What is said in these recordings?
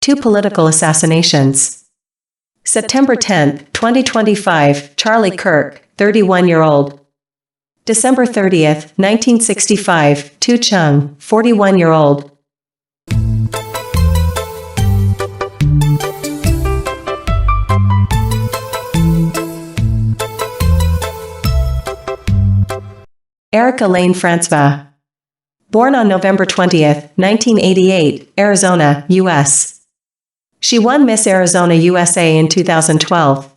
2 political assassinations. September 10, 2025, Charlie Kirk, 31-year-old. December 30th, 1965, Chung, 41-year-old. Erika Frantzve. Born on November 20th, 1988, Arizona, U.S. She won Miss Arizona USA in 2012.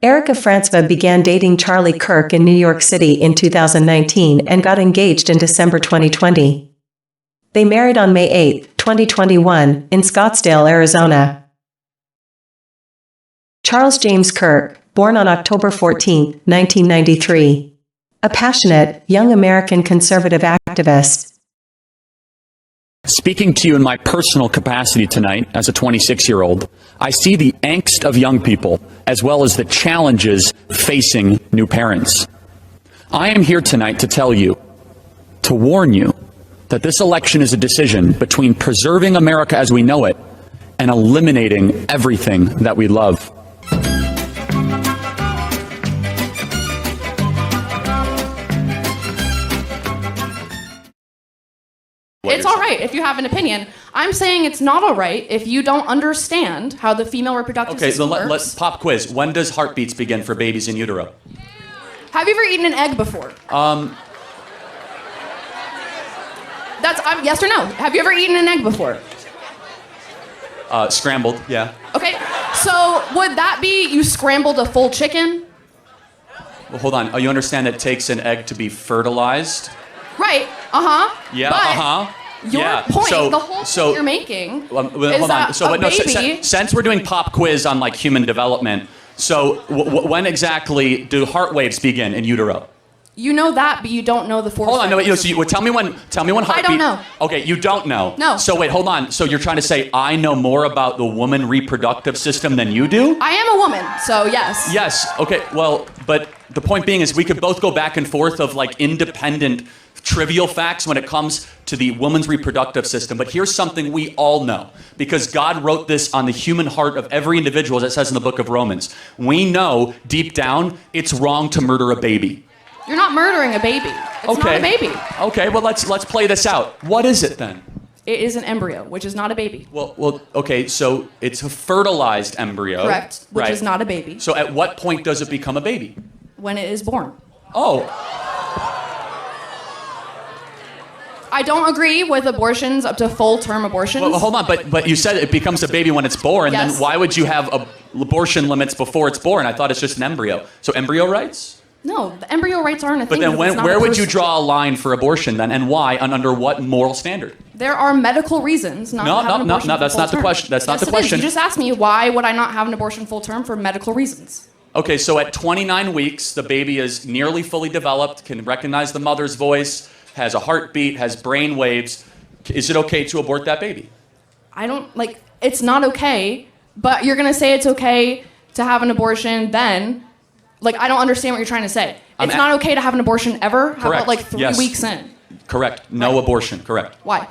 Erika Frantzve began dating Charlie Kirk in New York City in 2019 and got engaged in December 2020. They married on May 8, 2021, in Scottsdale, Arizona. Charles James Kirk, born on October 14, 1993. A passionate, young American conservative activist. Speaking to you in my personal capacity tonight as a 26-year-old, I see the angst of young people as well as the challenges facing new parents. I am here tonight to tell you, to warn you, that this election is a decision between preserving America as we know it and eliminating everything that we love. It's all right if you have an opinion. I'm saying it's not all right if you don't understand how the female reproductive system works. Let's pop quiz. When does heartbeats begin for babies in utero? Have you ever eaten an egg before? Yes or no? Have you ever eaten an egg before? Scrambled, yeah. Okay, so would that be you scrambled a full chicken? Well, hold on. You understand that it takes an egg to be fertilized? Right, Yeah, but your point, the whole point you're making is hold on. baby... Since we're doing pop quiz on like human development, so when exactly do heart waves begin in utero? You know that, but you don't know the force. Hold on, no, tell me when heartbeat... I don't know. Okay, you don't know. No. So wait, hold on. So you're trying to say I know more about the woman reproductive system than you do? I am a woman, so yes. Yes, okay, well, but the point being is we could both go back and forth of like independent trivial facts when it comes to the woman's reproductive system, but here's something we all know, because God wrote this on the human heart of every individual, as it says in the book of Romans. We know deep down it's wrong to murder a baby. You're not murdering a baby. It's not a baby. Okay, well let's play this out. What is it then? It is an embryo, which is not a baby. Well, okay, so it's a fertilized embryo. Correct, which is not a baby. So at what point does it become a baby? When it is born. Oh. I don't agree with abortions up to full-term abortions. Well, hold on, but you said it becomes a baby when it's born. Yes. Then why would you have abortion limits before it's born? I thought it's just an embryo. So embryo rights? No, the embryo rights aren't a thing. But then where would you draw a line for abortion then, and why, and under what moral standard? There are medical reasons not to have an abortion. No, that's not the question. That's not the question. You just asked me why would I not have an abortion full-term for medical reasons. Okay, so at 29 weeks, the baby is nearly fully developed, can recognize the mother's voice, has a heartbeat, has brain waves. Is it okay to abort that baby? It's not okay, but you're going to say it's okay to have an abortion then. I don't understand what you're trying to say. It's not okay to have an abortion ever? How about 3 weeks in? Correct. No abortion, correct. Why?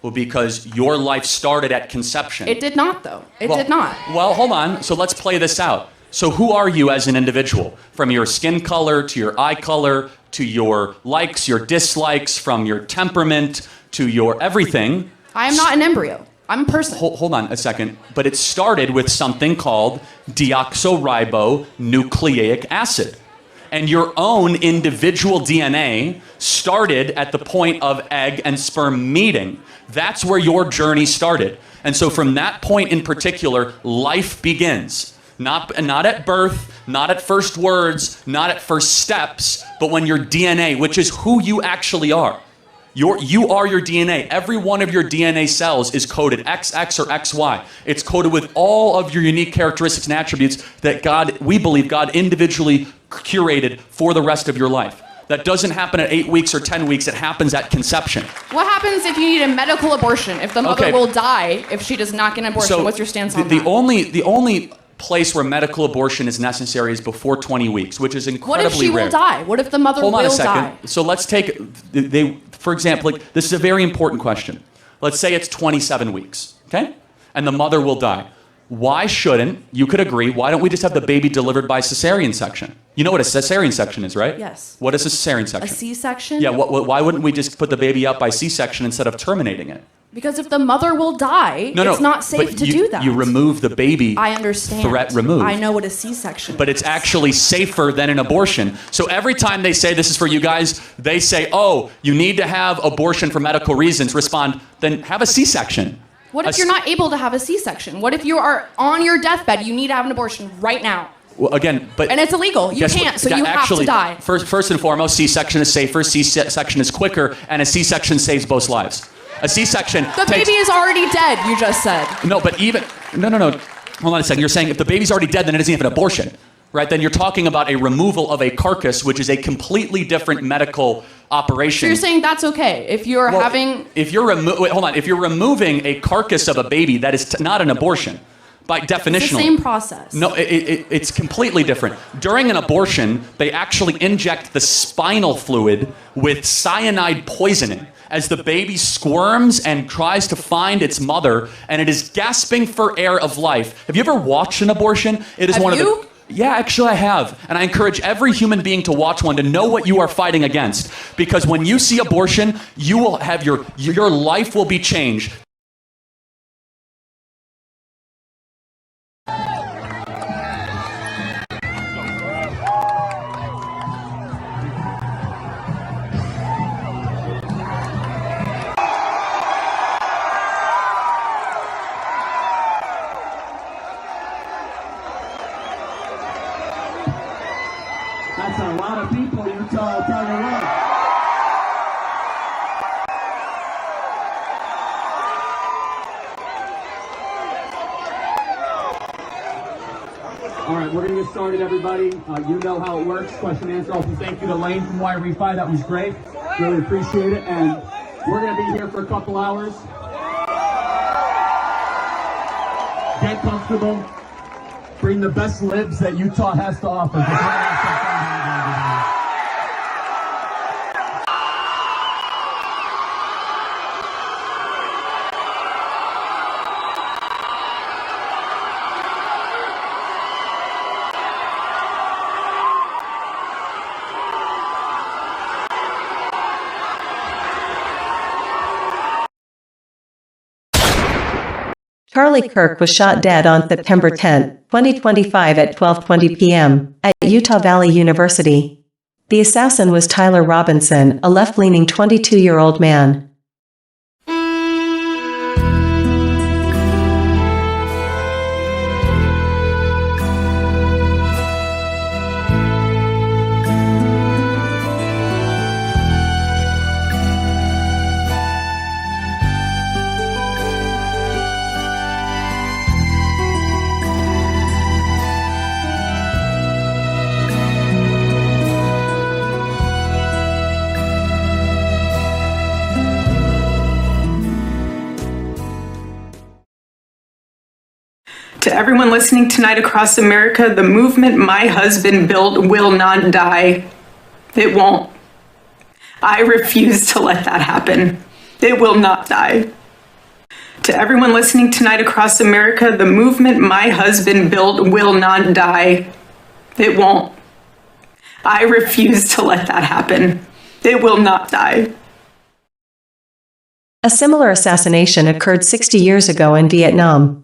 Well, because your life started at conception. It did not, though. It did not. Well, hold on. So let's play this out. So who are you as an individual? From your skin color to your eye color to your likes, your dislikes, from your temperament to your everything. I am not an embryo. I'm a person. Hold on a second. But it started with something called deoxyribonucleic acid. And your own individual DNA started at the point of egg and sperm meeting. That's where your journey started. And so from that point in particular, life begins. Not at birth, not at first words, not at first steps, but when your DNA, which is who you actually are. You are your DNA. Every one of your DNA cells is coded XX or XY. It's coded with all of your unique characteristics and attributes that we believe God individually curated for the rest of your life. That doesn't happen at 8 weeks or 10 weeks. It happens at conception. What happens if you need a medical abortion? If the mother will die if she does not get an abortion? What's your stance on that? The only place where medical abortion is necessary is before 20 weeks, which is incredibly rare. What if she will die? What if the mother will die? Hold on a second. So let's take, for example, this is a very important question. Let's say it's 27 weeks, okay? and the mother will die. Why shouldn't, you could agree, why don't we just have the baby delivered by cesarean section? You know what a cesarean section is, right? Yes. What is a cesarean section? A C-section? Yeah, why wouldn't we just put the baby out by C-section instead of terminating it? Because if the mother will die, it's not safe to do that. You remove the baby. I understand. Threat removed. I know what a C-section is. But it's actually safer than an abortion. So every time they say, this is for you guys, they say, oh, you need to have abortion for medical reasons. Respond, then have a C-section. What if you're not able to have a C-section? What if you are on your deathbed, you need to have an abortion right now? Well, again, but... And it's illegal. You can't, so you have to die. First and foremost, C-section is safer, C-section is quicker, and a C-section saves both lives. A C-section The baby is already dead, you just said. No, but even... No. Hold on a second. You're saying if the baby's already dead, then it isn't even an abortion, right? Then you're talking about a removal of a carcass, which is a completely different medical operation. So you're saying that's okay if you're having... If you're If you're removing a carcass of a baby, that is not an abortion. By definition. It's the same process. No, it's completely different. During an abortion, they actually inject the spinal fluid with cyanide poisoning as the baby squirms and tries to find its mother, and it is gasping for air of life. Have you ever watched an abortion? It is Yeah, actually I have. And I encourage every human being to watch one to know what you are fighting against. Because when you see abortion, you will have your life will be changed. That's a lot of people, Utah, I'll tell you what. All right, we're going to get started, everybody. You know how it works. Question and answer. Also, thank you to Lane from YRE5. That was great. Really appreciate it. And we're going to be here for a couple hours. Get comfortable. Bring the best libs that Utah has to offer. Charlie Kirk was shot dead on September 10, 2025 at 12:20 p.m. at Utah Valley University. The assassin was Tyler Robinson, a left-leaning 22-year-old man. To everyone listening tonight across America, the movement my husband built will not die. It won't. I refuse to let that happen. It will not die. To everyone listening tonight across America, the movement my husband built will not die. It won't. I refuse to let that happen. It will not die. A similar assassination occurred 60 years ago in Vietnam.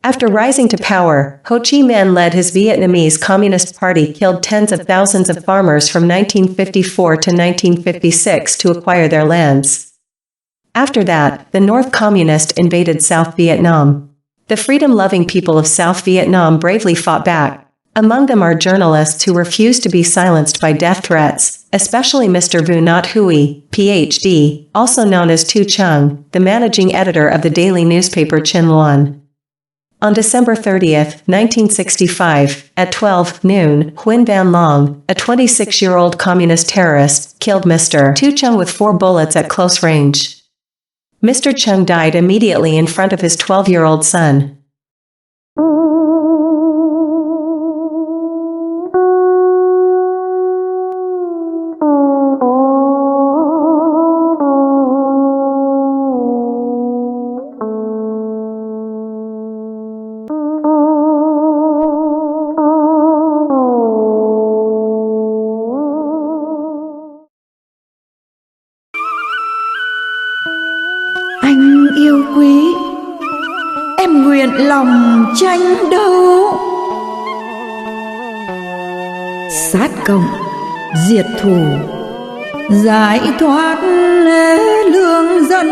After rising to power, Ho Chi Minh led his Vietnamese Communist Party killed tens of thousands of farmers from 1954 to 1956 to acquire their lands. After that, the North Communist invaded South Vietnam. The freedom-loving people of South Vietnam bravely fought back. Among them are journalists who refused to be silenced by death threats, especially Mr. Vu Not Hui, Ph.D., also known as Tu Chung, the managing editor of the daily newspaper Chin Luan. On December 30, 1965, at 12 noon, Huynh Van Long, a 26-year-old communist terrorist, killed Mr. Tu Chung with 4 bullets at close range. Mr. Chung died immediately in front of his 12-year-old son. yêu quý, em nguyện lòng tranh đấu. Sát cộng, diệt thù, giải thoát lương dân.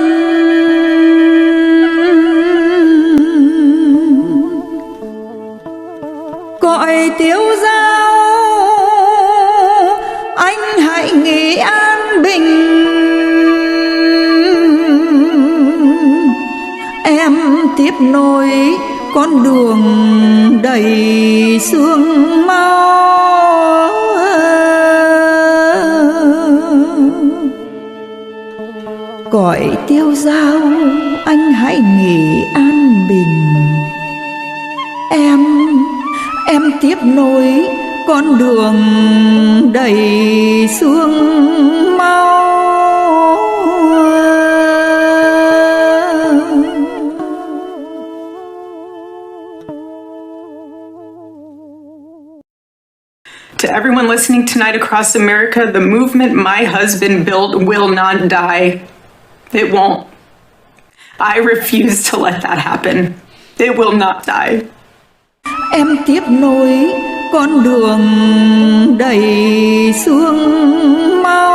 Cõi tiêu dao, anh hãy nghĩ an bình. Em tiếp nối con đường đầy sương máu. Cõi tiêu dao, anh hãy nghỉ an bình. Em tiếp nối con đường đầy sương máu. To everyone listening tonight across America, the movement my husband built will not die. It won't. I refuse to let that happen. It will not die. Em tiếp nối con đường đầy sương máu.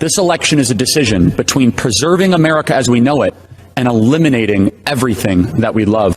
This election is a decision between preserving America as we know it and eliminating everything that we love.